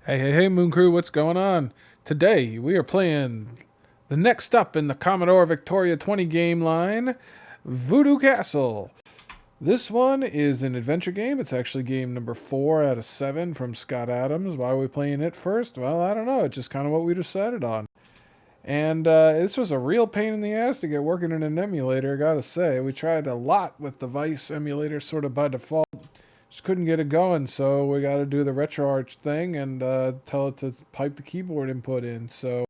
Hey, Moon Crew, what's going on? Today we are playing the next up in the Commodore VIC-20 game line, Voodoo Castle. This one is an adventure game. It's actually game number 4 out of 7 from Scott Adams. Why are we playing it first? Well, I don't know. It's just kind of what we decided on. And this was a real pain in the ass to get working in an emulator, I gotta say. We tried a lot with the Vice emulator sort of by default. Just couldn't get it going, so we got to do the RetroArch thing and tell it to pipe the keyboard input in. So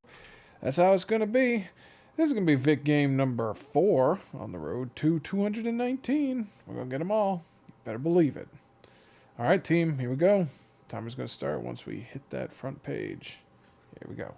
that's how it's going to be. This is going to be Vic game number 4 on the road to 219. We're going to get them all. Better believe it. All right, team, here we go. Timer's going to start once we hit that front page. Here we go.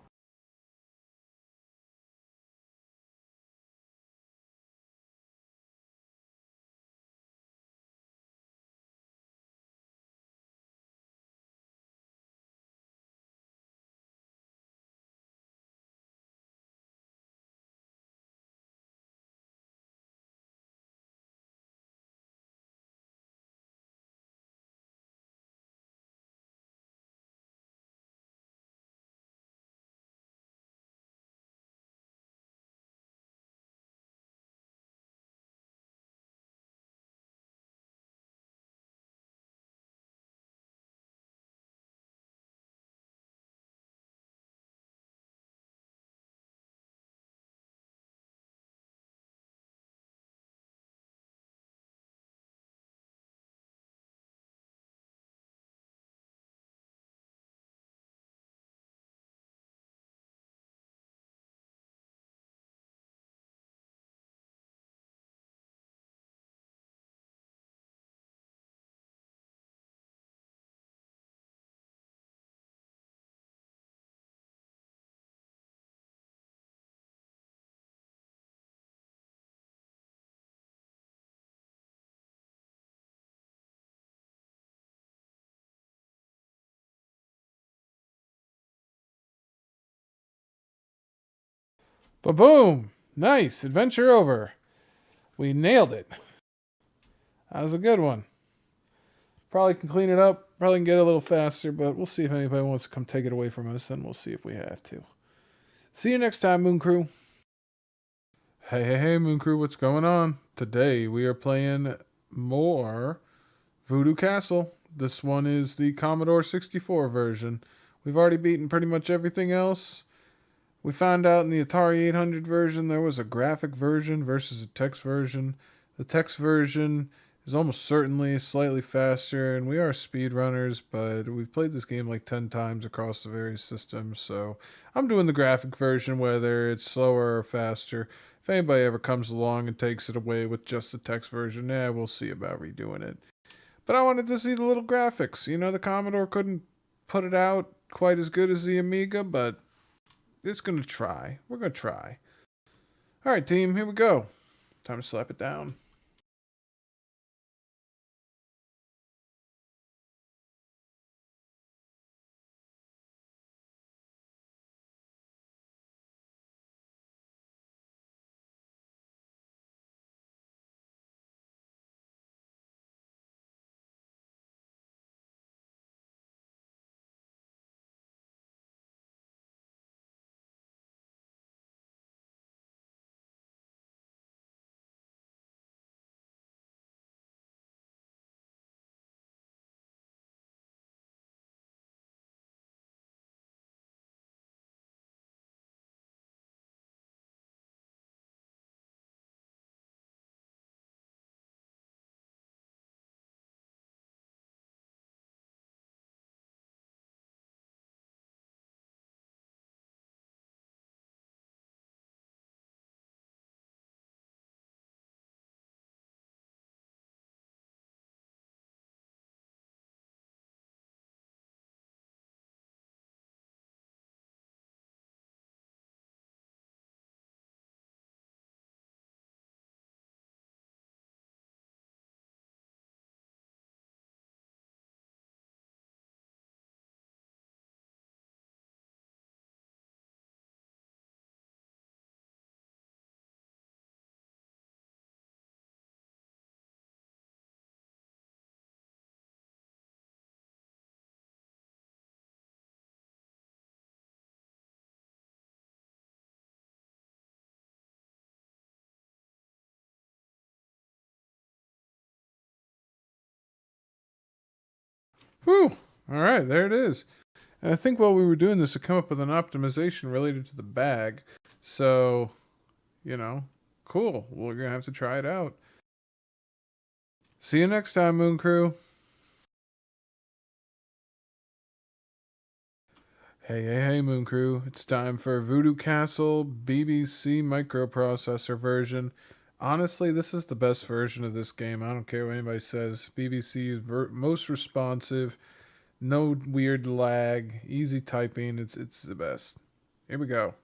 Ba-boom! Nice. Adventure over. We nailed it. That was a good one. Probably can clean it up. Probably can get it a little faster, but we'll see if anybody wants to come take it away from us, and we'll see if we have to. See you next time, Moon Crew. Hey, Moon Crew, what's going on? Today we are playing more Voodoo Castle. This one is the Commodore 64 version. We've already beaten pretty much everything else. We found out in the Atari 800 version there was a graphic version versus a text version. The text version is almost certainly slightly faster, and we are speedrunners, but we've played this game like 10 times across the various systems, so I'm doing the graphic version, whether it's slower or faster. If anybody ever comes along and takes it away with just the text version, we'll see about redoing it. But I wanted to see the little graphics. You know, the Commodore couldn't put it out quite as good as the Amiga, but it's going to try. We're going to try. All right, team, here we go. Time to slap it down. Whew. All right, there it is. And I think while we were doing this, I come up with an optimization related to the bag. So, you know, cool. We're going to have to try it out. See you next time, Moon Crew. Hey, Moon Crew. It's time for Voodoo Castle BBC Microprocessor version. Honestly, this is the best version of this game. I don't care what anybody says. BBC is most responsive. No weird lag. Easy typing. It's the best. Here we go.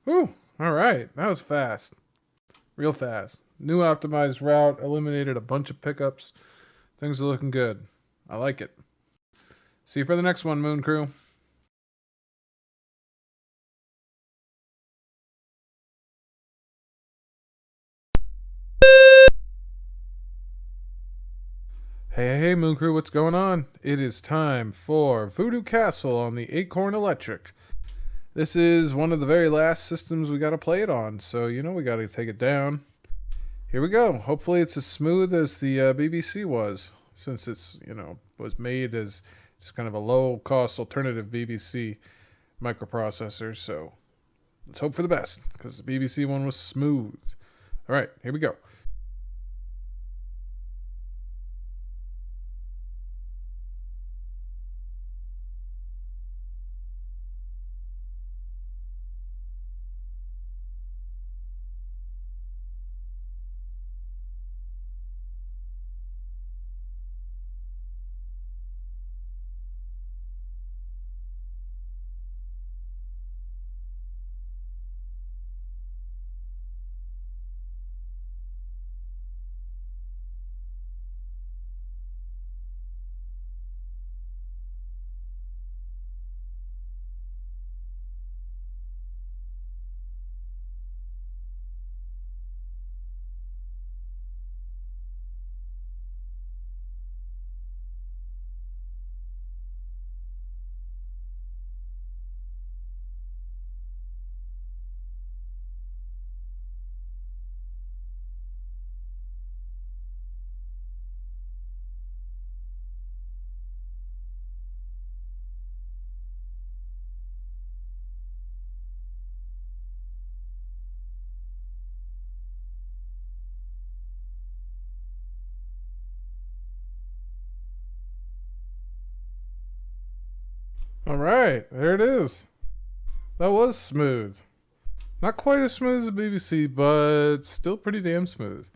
Whew. All right. That was fast. Real fast. New optimized route. Eliminated a bunch of pickups. Things are looking good. I like it. See you for the next one, Moon Crew. Hey, Moon Crew, what's going on? It is time for Voodoo Castle on the Acorn Electric. This is one of the very last systems we got to play it on, so we got to take it down. Here we go. Hopefully it's as smooth as the BBC was, since it's, was made as just kind of a low-cost alternative BBC microprocessor, so let's hope for the best, because the BBC one was smooth. All right, here we go. All right, there it is. That was smooth. Not quite as smooth as the BBC, but still pretty damn smooth.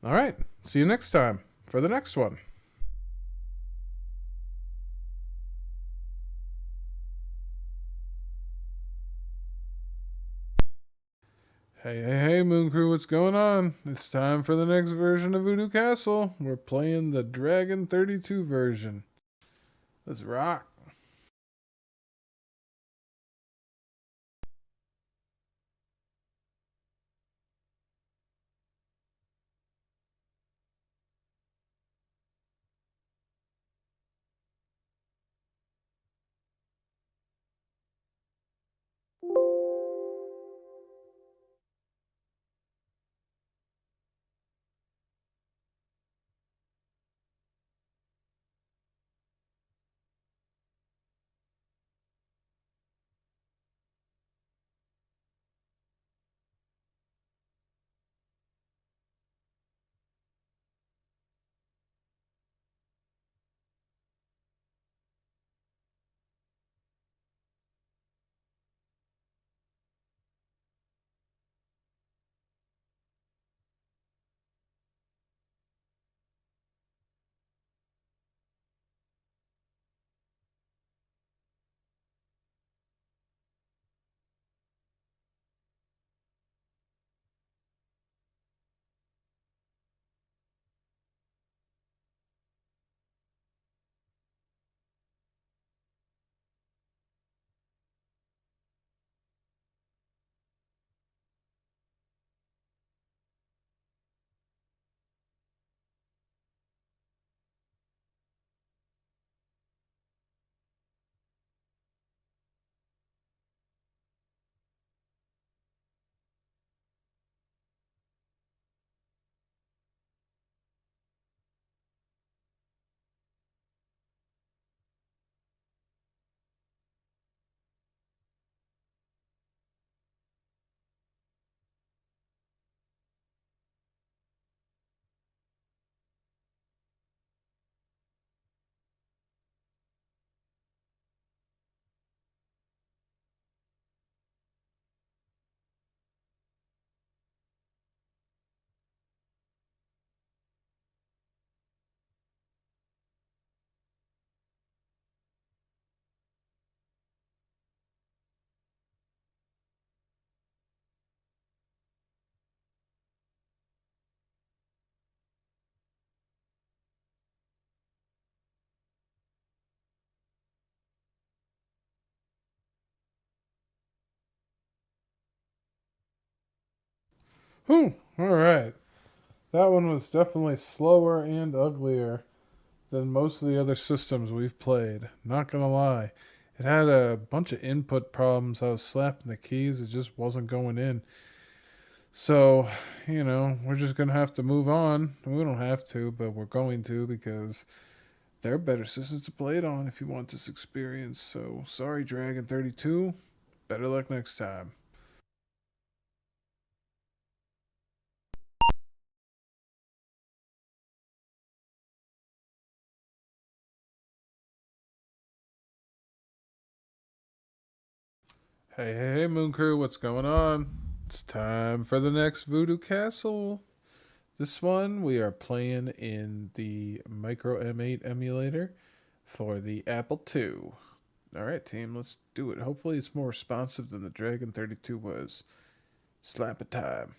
All right, see you next time for the next one. Hey, Moon Crew, what's going on? It's time for the next version of Voodoo Castle. We're playing the Dragon 32 version. Let's rock. Whew, alright. That one was definitely slower and uglier than most of the other systems we've played. Not gonna lie. It had a bunch of input problems. I was slapping the keys, it just wasn't going in. So, we're just gonna have to move on. We don't have to, but we're going to because there are better systems to play it on if you want this experience. So, sorry, Dragon 32. Better luck next time. Hey, Moon Crew, what's going on? It's time for the next Voodoo Castle. This one we are playing in the Micro M8 emulator for the Apple II. Alright, team, let's do it. Hopefully, it's more responsive than the Dragon 32 was. Slap it time.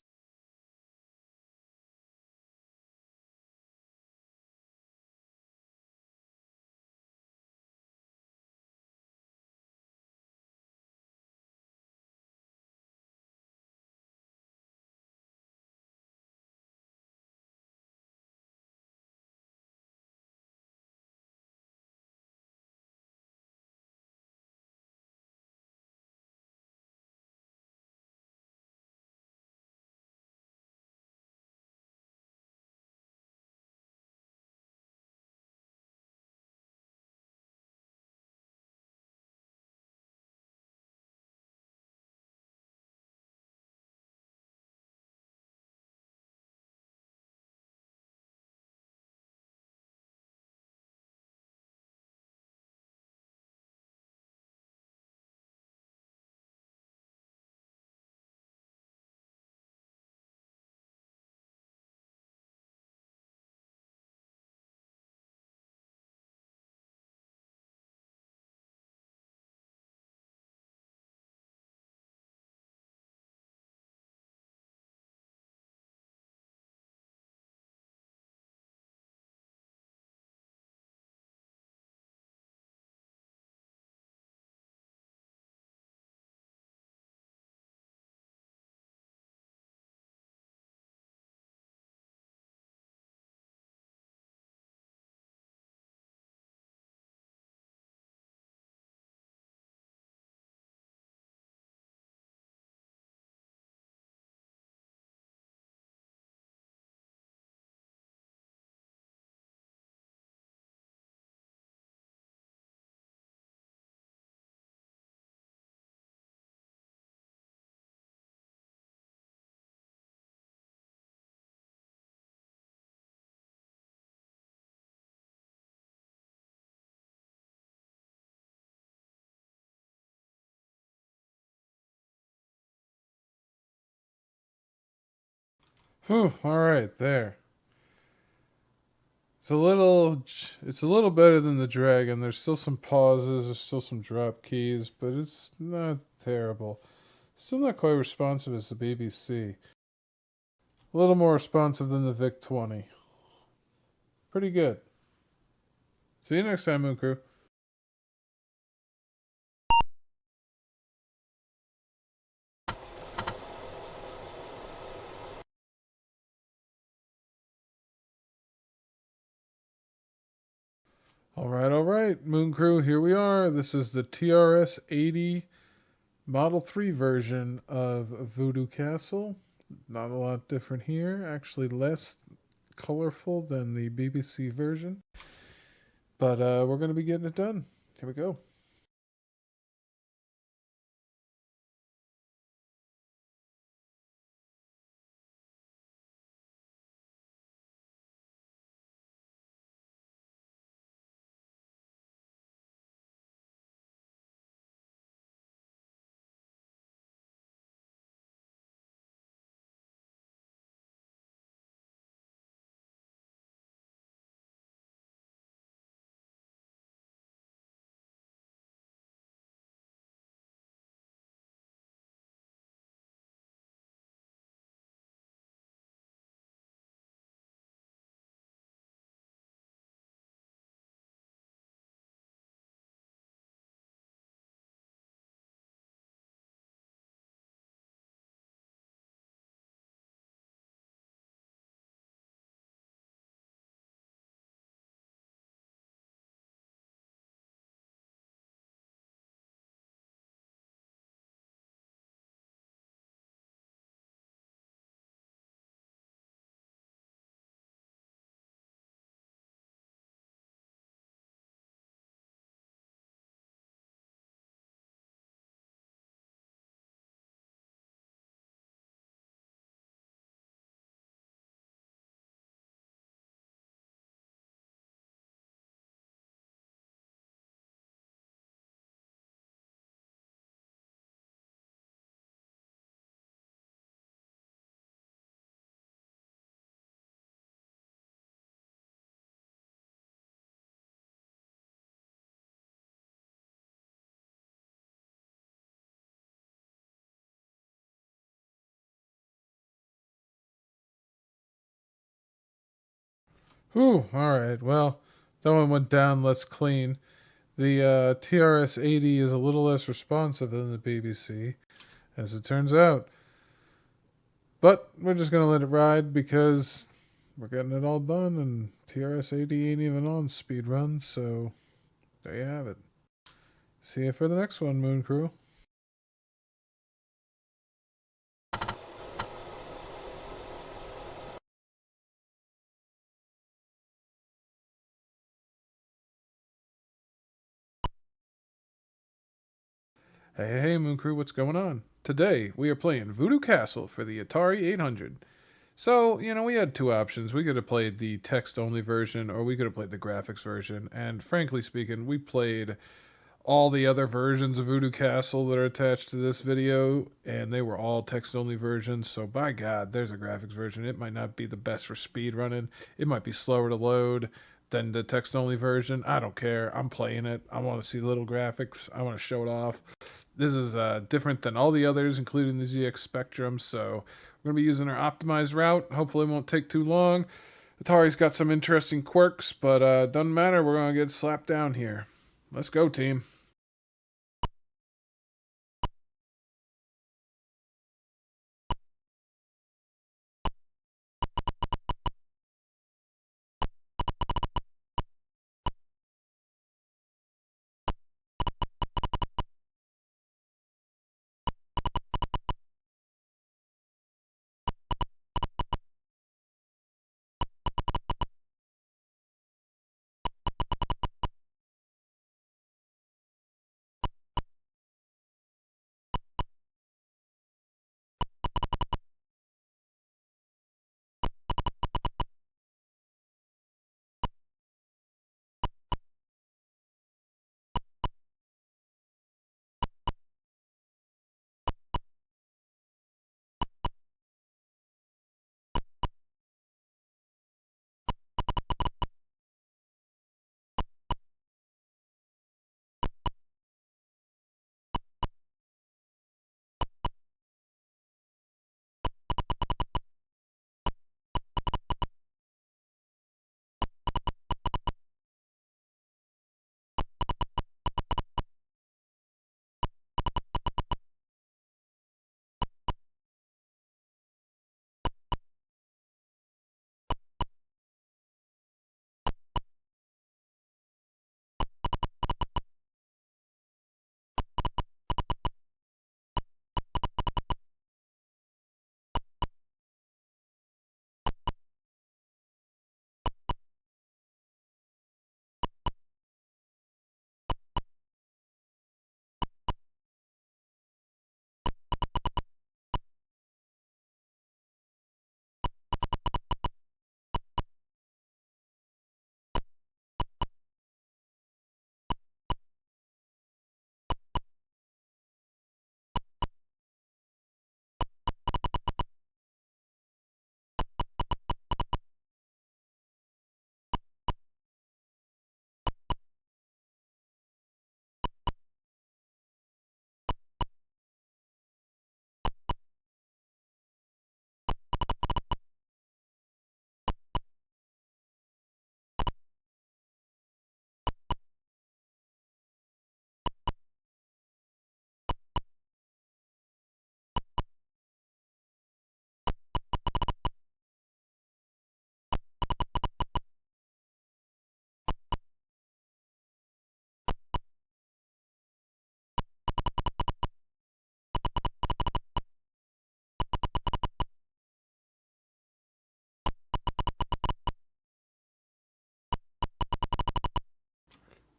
Whew, alright, there. It's a little better than the Dragon. There's still some pauses, there's still some drop keys, but it's not terrible. Still not quite responsive as the BBC. A little more responsive than the VIC-20. Pretty good. See you next time, Moon Crew. All right, Moon Crew, here we are. This is the TRS-80 Model 3 version of Voodoo Castle. Not a lot different here. Actually, less colorful than the BBC version. But we're going to be getting it done. Here we go. Whew, alright, well, that one went down less clean. The TRS-80 is a little less responsive than the BBC, as it turns out. But we're just going to let it ride because we're getting it all done, and TRS-80 ain't even on Speedrun, so there you have it. See you for the next one, Moon Crew. Hey, Moon Crew, what's going on? Today, we are playing Voodoo Castle for the Atari 800. So, we had two options. We could have played the text-only version, or we could have played the graphics version. And frankly speaking, we played all the other versions of Voodoo Castle that are attached to this video, and they were all text-only versions. So, by God, there's a graphics version. It might not be the best for speed running. It might be slower to load than the text-only version. I don't care. I'm playing it. I want to see little graphics. I want to show it off. This is different than all the others, including the ZX Spectrum, so we're going to be using our optimized route. Hopefully it won't take too long. Atari's got some interesting quirks, but doesn't matter. We're going to get slapped down here. Let's go, team.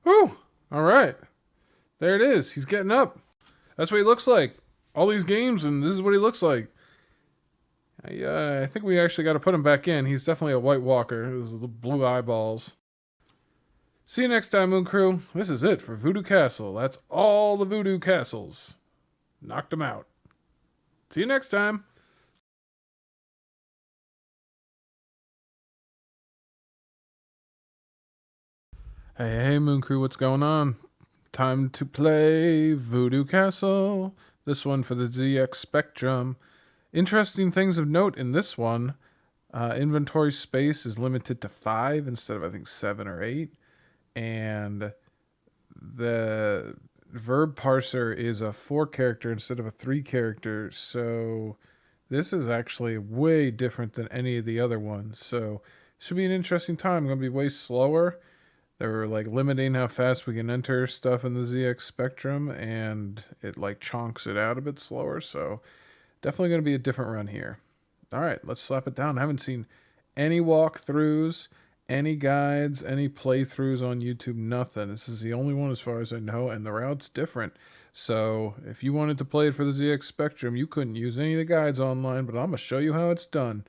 Whew! Alright. There it is. He's getting up. That's what he looks like. All these games, and this is what he looks like. I think we actually got to put him back in. He's definitely a White Walker. Those blue eyeballs. See you next time, Moon Crew. This is it for Voodoo Castle. That's all the Voodoo Castles. Knocked them out. See you next time. Hey, Moon Crew, what's going on? Time to play Voodoo Castle. This one for the ZX Spectrum. Interesting things of note in this one. Inventory space is limited to 5 instead of, I think, 7 or 8. And the verb parser is a 4-character instead of a 3-character. So this is actually way different than any of the other ones. So should be an interesting time. Going to be way slower. They were like limiting how fast we can enter stuff in the ZX Spectrum, and it like chonks it out a bit slower. So definitely going to be a different run here. All right, let's slap it down. I haven't seen any walkthroughs, any guides, any playthroughs on YouTube, nothing. This is the only one as far as I know, and the route's different. So if you wanted to play it for the ZX Spectrum, you couldn't use any of the guides online, but I'm going to show you how it's done.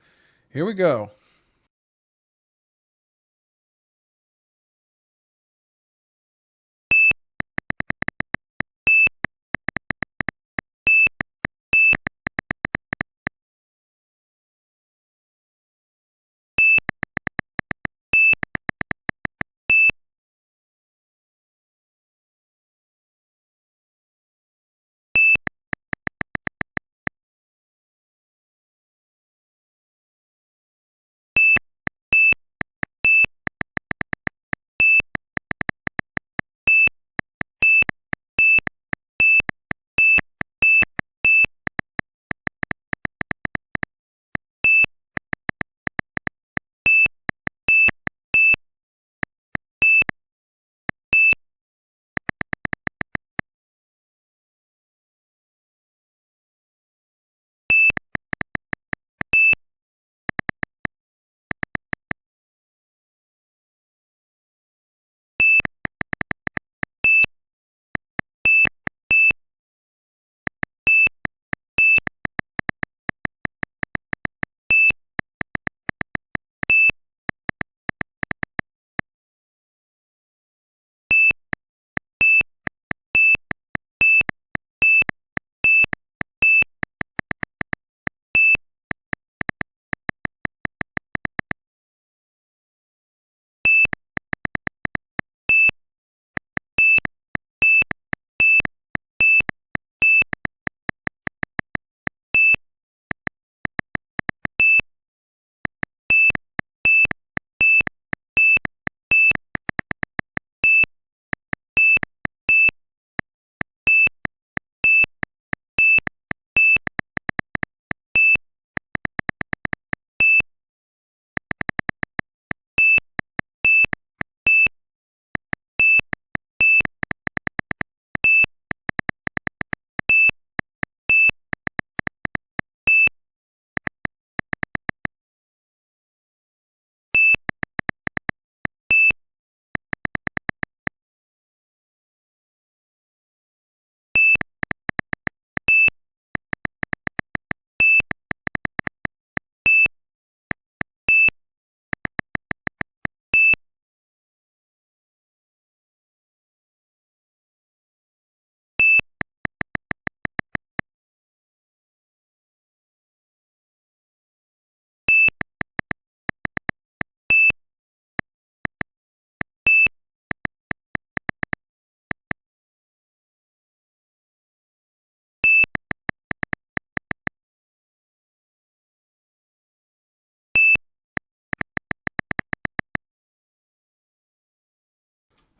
Here we go.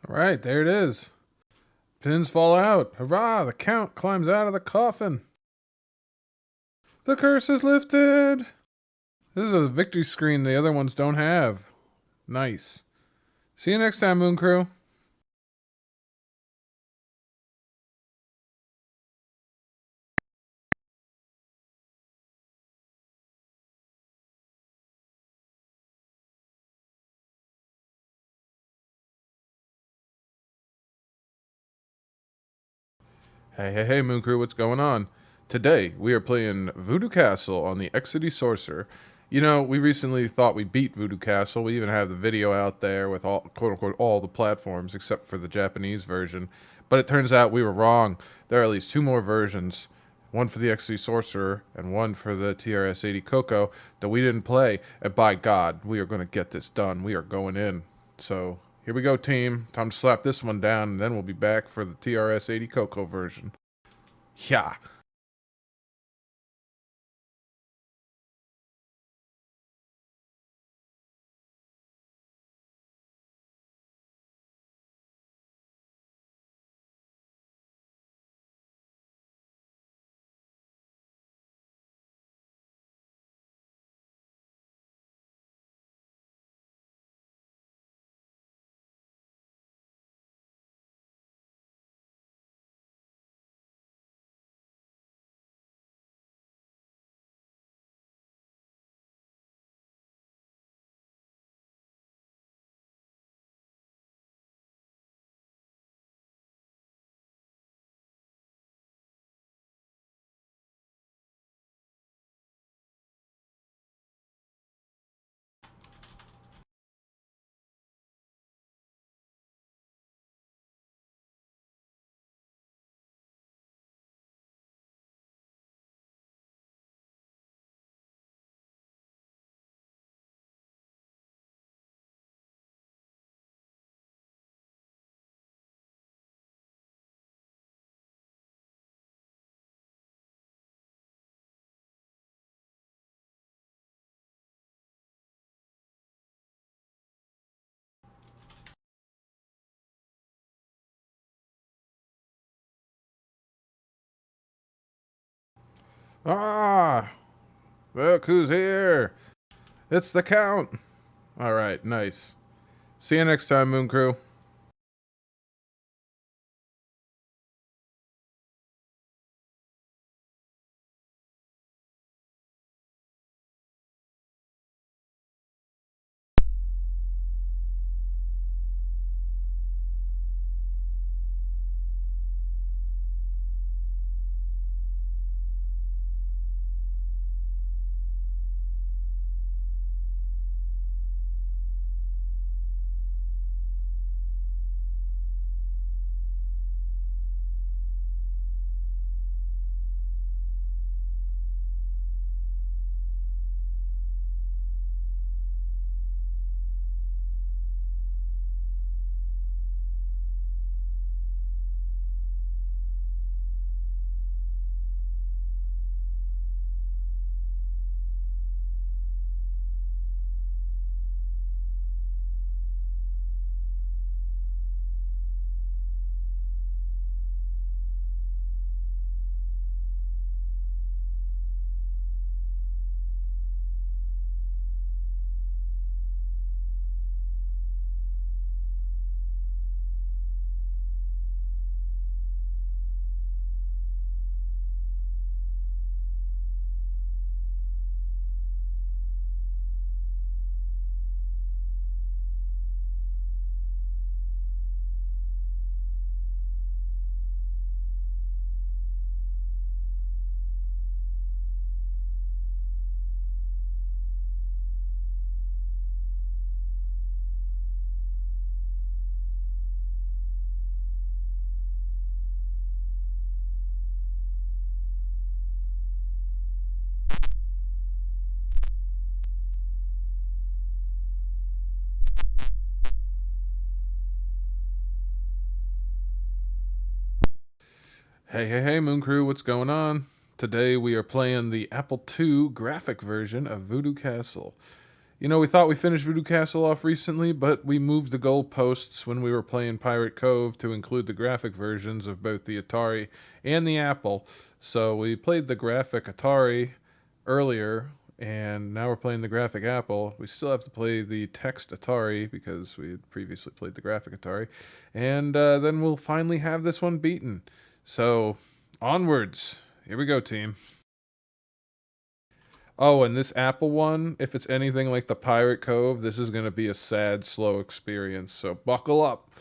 All right, there it is. Pins fall out. Hurrah! The Count climbs out of the coffin. The curse is lifted. This is a victory screen the other ones don't have. Nice. See you next time, Moon Crew. Hey, Moon Crew, what's going on? Today, we are playing Voodoo Castle on the Exidy Sorcerer. You know, we recently thought we beat Voodoo Castle. We even have the video out there with all, quote-unquote, all the platforms except for the Japanese version. But it turns out we were wrong. There are at least 2 more versions. One for the Exidy Sorcerer and one for the TRS-80 CoCo that we didn't play. And by God, we are going to get this done. We are going in. So here we go, team. Time to slap this one down, and then we'll be back for the TRS-80 CoCo version. Yeah. Ah! Look who's here! It's the Count! Alright, nice. See you next time, Moon Crew. Hey, Moon Crew, what's going on? Today we are playing the Apple II graphic version of Voodoo Castle. You know, we thought we finished Voodoo Castle off recently, but we moved the goalposts when we were playing Pirate Cove to include the graphic versions of both the Atari and the Apple. So we played the graphic Atari earlier, and now we're playing the graphic Apple. We still have to play the text Atari because we had previously played the graphic Atari. And then we'll finally have this one beaten. So, onwards. Here we go, team. Oh, and this Apple one, if it's anything like the Pirate Cove, this is going to be a sad, slow experience. So buckle up.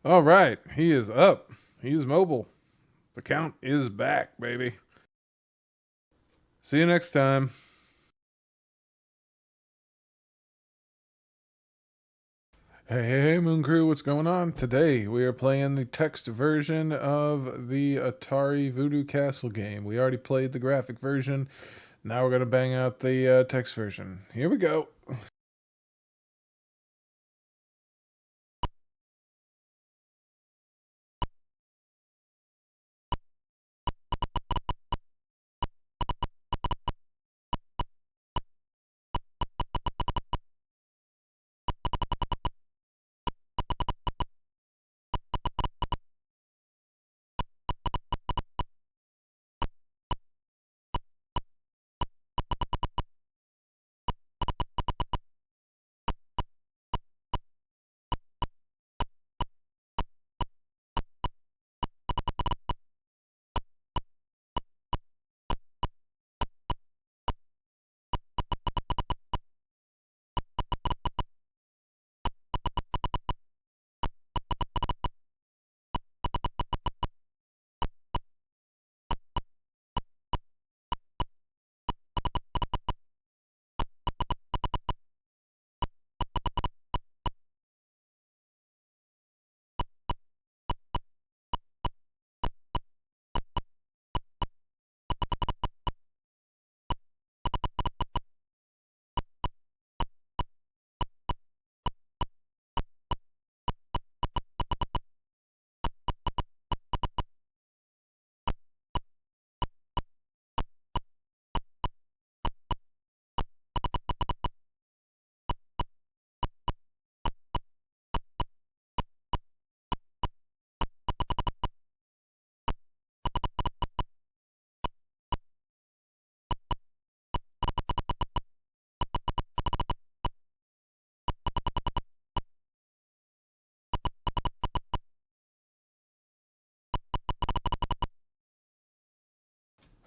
All right, he is up. He's mobile. The count is back, baby. See you next time. Hey, Moon Crew, what's going on? Today we are playing the text version of the Atari Voodoo Castle game. We already played the graphic version. Now we're going to bang out the text version. Here we go.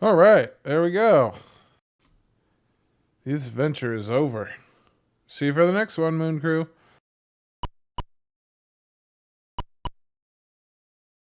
All right, there we go. This adventure is over. See you for the next one, Moon Crew.